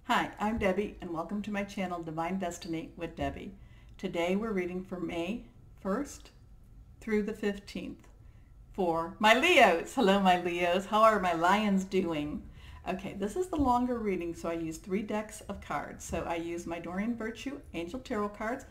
Hi, I'm Debbie and welcome to my channel Divine Destiny with Debbie. Today we're reading from May 1st through the 15th for my Leos. Hello my Leos, how are my lions doing? Okay, this is the longer reading, so I use 3 decks of cards. So I use my Doreen Virtue Angel Tarot cards,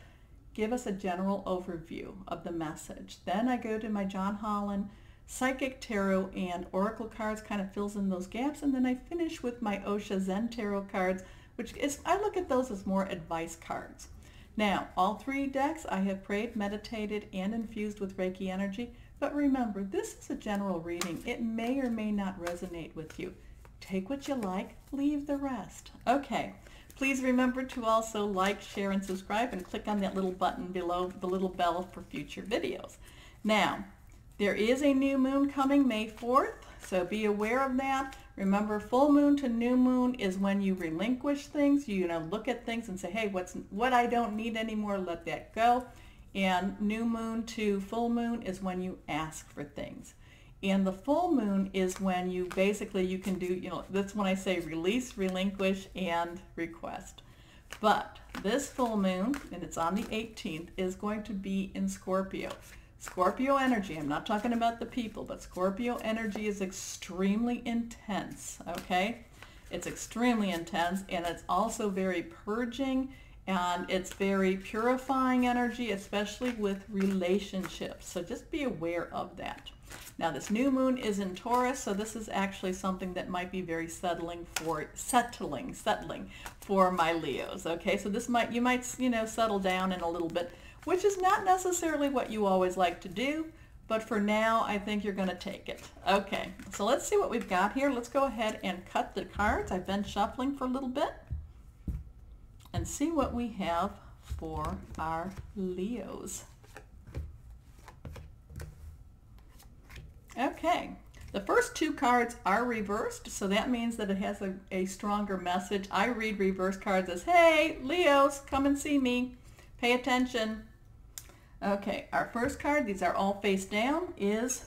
give us a general overview of the message. Then I go to my John Holland Psychic Tarot and Oracle cards, kind of fills in those gaps, and then I finish with my Osho Zen Tarot cards, which is, I look at those as more advice cards. Now, all 3 decks I have prayed, meditated, and infused with Reiki energy, but remember, this is a general reading. It may or may not resonate with you. Take what you like, leave the rest. Okay, please remember to also like, share, and subscribe, and click on that little button below, the little bell for future videos. Now, there is a new moon coming May 4th, so be aware of that. Remember, full moon to new moon is when you relinquish things. You look at things and say, hey, what I don't need anymore, let that go. And new moon to full moon is when you ask for things. And the full moon is when you basically, you can do, that's when I say release, relinquish, and request. But this full moon, and it's on the 18th, is going to be in Scorpio. Scorpio energy, I'm not talking about the people, but Scorpio energy is extremely intense, okay? It's extremely intense, and it's also very purging, and it's very purifying energy, especially with relationships. So just be aware of that. Now this new moon is in Taurus, so this is actually something that might be very settling for my Leos, okay? So this you might settle down in a little bit, which is not necessarily what you always like to do, but for now, I think you're going to take it. Okay, so let's see what we've got here. Let's go ahead and cut the cards. I've been shuffling for a little bit and see what we have for our Leos. Okay, the first 2 cards are reversed, so that means that it has a stronger message. I read reverse cards as, hey, Leos, come and see me. Pay attention. Okay, our first card, these are all face down, is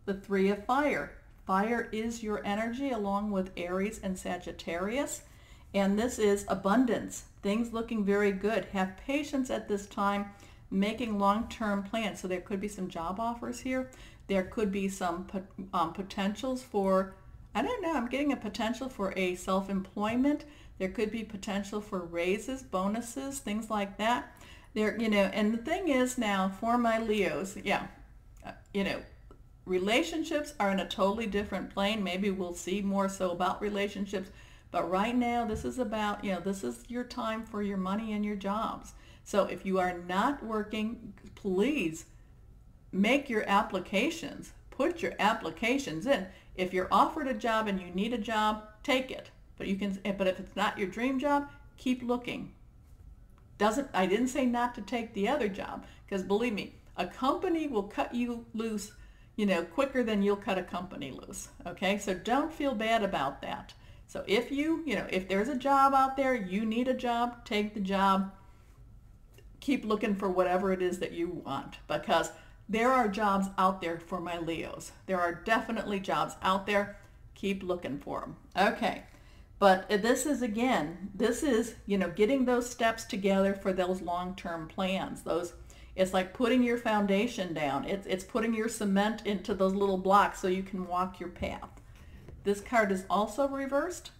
the 3 of Fire. Fire is your energy along with Aries and Sagittarius. And this is abundance, things looking very good. Have patience at this time, making long-term plans. So there could be some job offers here. There could be some potentials for, I don't know, I'm getting a potential for a self-employment. There could be potential for raises, bonuses, things like that. And the thing is now for my Leos, relationships are in a totally different plane. Maybe we'll see more so about relationships, but right now this is about, this is your time for your money and your jobs. So if you are not working, please make your applications, put your applications in. If you're offered a job and you need a job, take it. But if it's not your dream job, keep looking. I didn't say not to take the other job, because believe me, a company will cut you loose, quicker than you'll cut a company loose. Okay, so don't feel bad about that. So if if there's a job out there, you need a job, take the job. Keep looking for whatever it is that you want, because there are jobs out there for my Leos. There are definitely jobs out there. Keep looking for them. Okay. But this is getting those steps together for those long-term plans. It's like putting your foundation down. It's putting your cement into those little blocks so you can walk your path. This card is also reversed.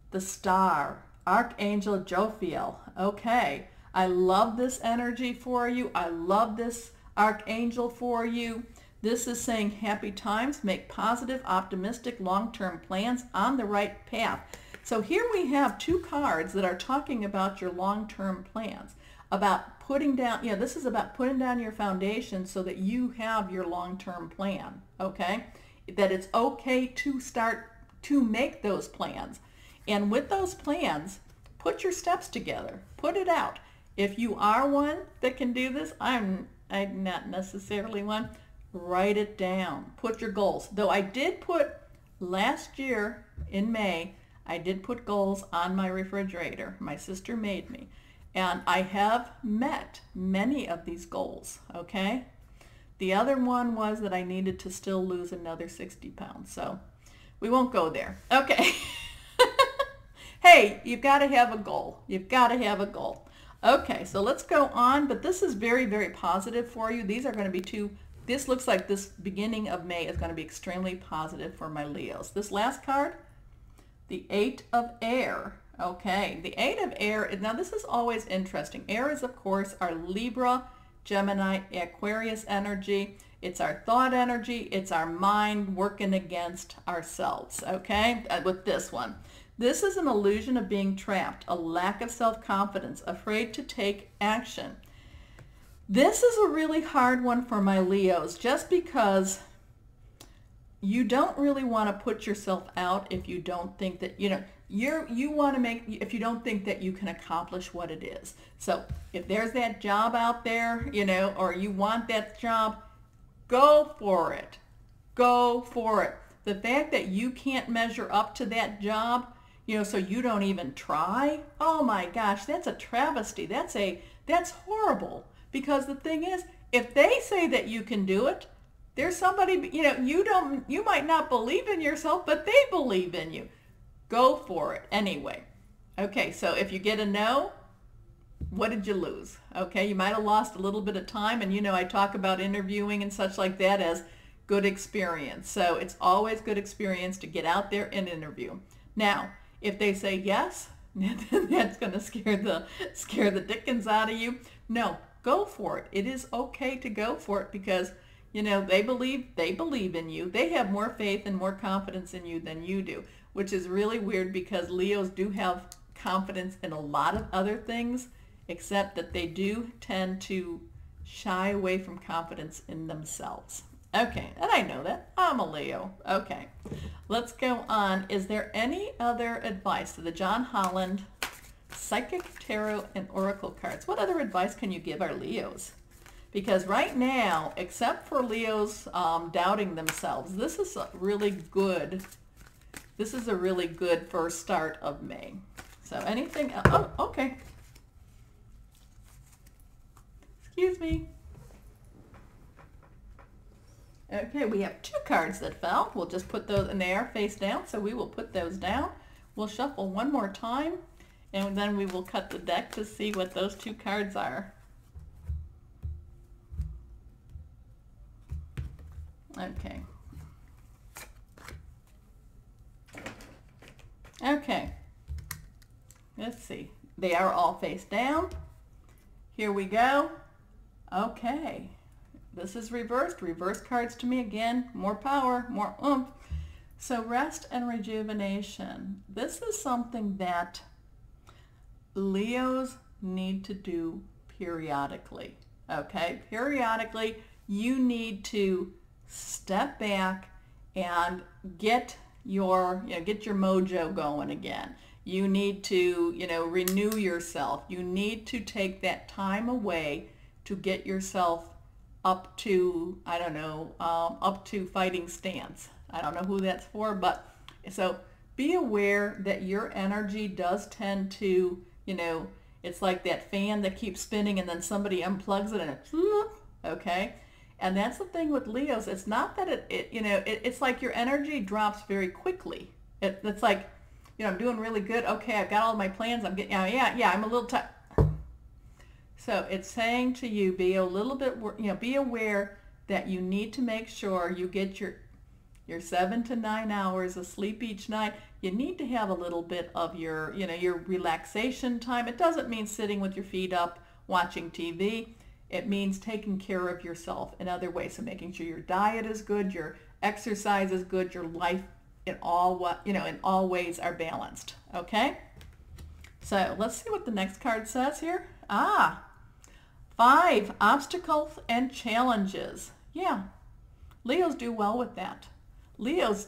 The Star, Archangel Jophiel. Okay, I love this energy for you. I love this Archangel for you. This is saying happy times, make positive, optimistic, long-term plans on the right path. So here we have 2 cards that are talking about your long-term plans, about putting down, this is about putting down your foundation so that you have your long-term plan, okay? That it's okay to start to make those plans. And with those plans, put your steps together, put it out. If you are one that can do this, I'm not necessarily one. Write it down. Put your goals. Though I did put, last year in May, I did put goals on my refrigerator. My sister made me. And I have met many of these goals, okay? The other one was that I needed to still lose another 60 pounds. So we won't go there. Okay. hey, you've got to have a goal. You've got to have a goal. Okay, so let's go on, but this is very, very positive for you. These are going to be this looks like this beginning of May is going to be extremely positive for my Leos. This last card, the Eight of Air. Okay, the Eight of Air, now this is always interesting. Air is, of course, our Libra, Gemini, Aquarius energy. It's our thought energy. It's our mind working against ourselves, okay, with this one. This is an illusion of being trapped, a lack of self-confidence, afraid to take action. This is a really hard one for my Leos just because you don't really want to put yourself out if you don't think that, you want to if you don't think that you can accomplish what it is. So if there's that job out there, or you want that job, go for it. Go for it. The fact that you can't measure up to that job, so you don't even try, oh my gosh, that's a travesty. That's horrible. Because the thing is, if they say that you can do it, there's somebody, you might not believe in yourself, but they believe in you. Go for it anyway. Okay, so if you get a no, what did you lose? Okay, you might have lost a little bit of time, and I talk about interviewing and such like that as good experience. So it's always good experience to get out there and interview. Now, if they say yes, that's going to scare the dickens out of you. No, go for it. It is okay to go for it because they believe in you. They have more faith and more confidence in you than you do, which is really weird because Leos do have confidence in a lot of other things, except that they do tend to shy away from confidence in themselves. Okay, and I know that. I'm a Leo. Okay, let's go on. Is there any other advice to the John Holland Psychic Tarot and Oracle cards? What other advice can you give our Leos? Because right now, except for Leos doubting themselves, this is a really good first start of May. So anything else? Oh, okay. Excuse me. Okay, we have two cards that fell. We'll just put those in the air face down, so we will put those down. We'll shuffle one more time, and then we will cut the deck to see what those two cards are. Okay. Okay. Let's see. They are all face down. Here we go. Okay. This is reversed. Reverse cards to me again. More power, more oomph. So rest and rejuvenation. This is something that Leos need to do periodically. Okay? Periodically, you need to step back and get your mojo going again. You need to, renew yourself. You need to take that time away to get yourself up to, up to fighting stance. I don't know who that's for, but so be aware that your energy does tend to, it's like that fan that keeps spinning and then somebody unplugs it and it's, okay? And that's the thing with Leos. It's not that it's like your energy drops very quickly. It's like, I'm doing really good. Okay, I've got all my plans. I'm getting, I'm a little tired. So it's saying to you, be a little bit, be aware that you need to make sure you get your 7 to 9 hours of sleep each night. You need to have a little bit of your, your relaxation time. It doesn't mean sitting with your feet up watching TV. It means taking care of yourself in other ways. So making sure your diet is good, your exercise is good, your life in all ways are balanced. Okay? So let's see what the next card says here. 5 obstacles and challenges. Yeah, Leos do well with that. Leos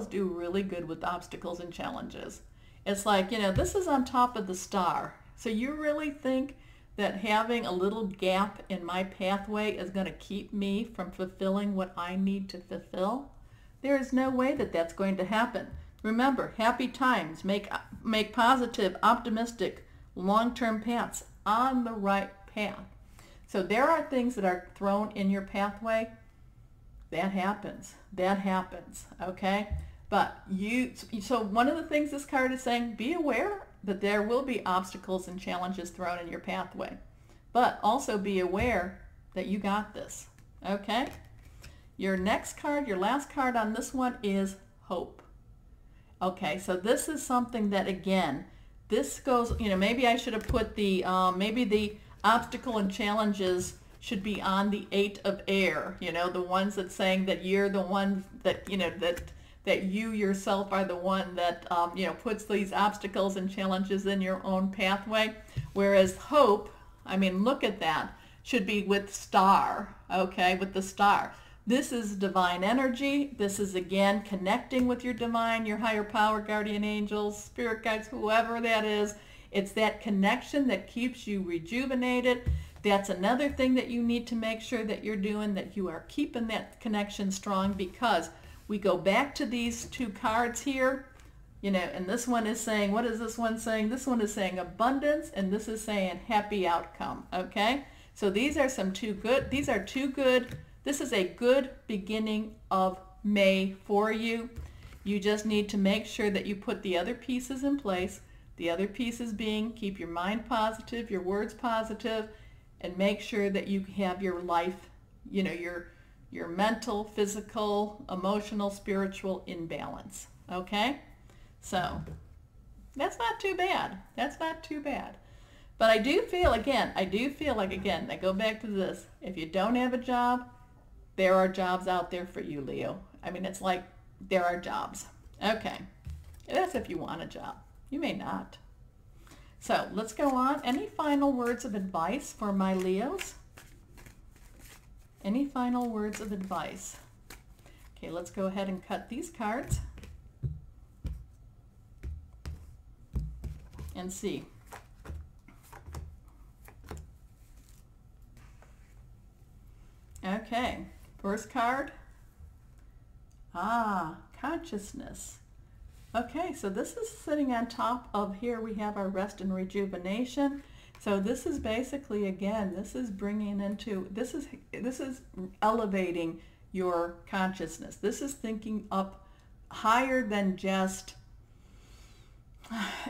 do really good with obstacles and challenges. It's like, this is on top of the star. So you really think that having a little gap in my pathway is going to keep me from fulfilling what I need to fulfill? There is no way that that's going to happen. Remember, happy times make positive, optimistic, long-term paths on the right path. So there are things that are thrown in your pathway. That happens. That happens. Okay? But so one of the things this card is saying, be aware that there will be obstacles and challenges thrown in your pathway. But also be aware that you got this, okay? Your next card, your last card on this one is hope. Okay, so this is something that, again, this goes, maybe I should have put the, maybe the obstacle and challenges should be on the 8 of air, the ones that saying that you're the one that, that you yourself are the one that, puts these obstacles and challenges in your own pathway. Whereas hope, I mean, look at that, should be with star, okay, with the star. This is divine energy. This is, again, connecting with your divine, your higher power, guardian angels, spirit guides, whoever that is. It's that connection that keeps you rejuvenated. That's another thing that you need to make sure that you're doing, that you are keeping that connection strong, because we go back to these 2 cards here, and this one is saying, what is this one saying? This one is saying abundance, and this is saying happy outcome, okay? So these are two good, this is a good beginning of May for you. You just need to make sure that you put the other pieces in place. The other pieces being, keep your mind positive, your words positive, and make sure that you have your life, your mental, physical, emotional, spiritual in balance, okay? So that's not too bad. That's not too bad. But I do feel like, again, I go back to this. If you don't have a job, there are jobs out there for you, Leo. I mean, it's like there are jobs. Okay. That's if you want a job. You may not. So let's go on. Any final words of advice for my Leos? Any final words of advice? Okay, let's go ahead and cut these cards and see. Okay, first card. Consciousness. Okay, so this is sitting on top of, here we have our rest and rejuvenation. So this is basically, again, this is bringing into, this is elevating your consciousness. This is thinking up higher than just,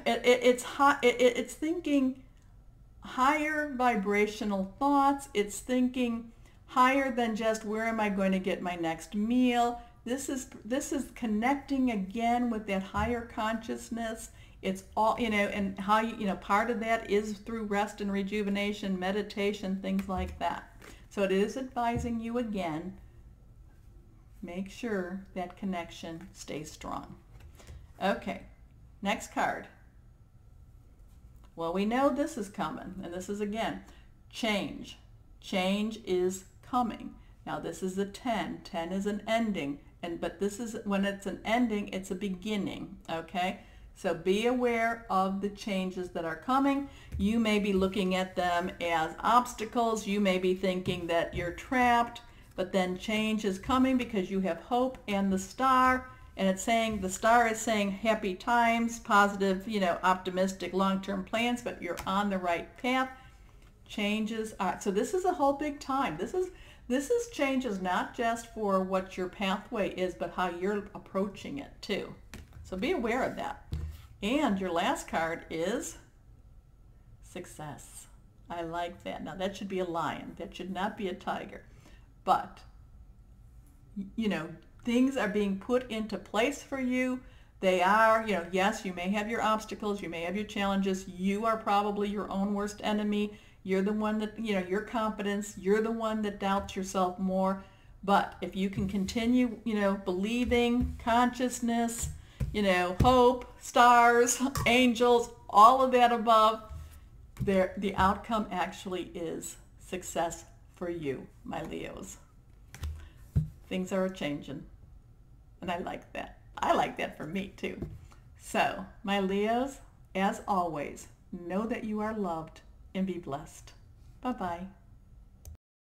it's thinking higher vibrational thoughts. It's thinking higher than just, where am I going to get my next meal? This is connecting again with that higher consciousness. It's all, and how part of that is through rest and rejuvenation, meditation, things like that. So it is advising you, again, make sure that connection stays strong. Okay, next card. Well, we know this is coming, and this is, again, change. Change is coming. Now this is a 10. 10 is an ending. But this is, when it's an ending, it's a beginning, okay? So be aware of the changes that are coming. You may be looking at them as obstacles. You may be thinking that you're trapped, but then change is coming because you have hope and the star, and it's saying, the star is saying happy times, positive, optimistic long-term plans, but you're on the right path. Changes are, so this is a whole big time. This is changes not just for what your pathway is, but how you're approaching it too. So be aware of that. And your last card is success. I like that. Now that should be a lion. That should not be a tiger. But, things are being put into place for you. They are, yes, you may have your obstacles, you may have your challenges. You are probably your own worst enemy. You're the one that, your confidence, you're the one that doubts yourself more. But if you can continue, believing, consciousness, hope, stars, angels, all of that above, the outcome actually is success for you, my Leos. Things are changing, and I like that. I like that for me too. So, my Leos, as always, know that you are loved and be blessed. Bye-bye.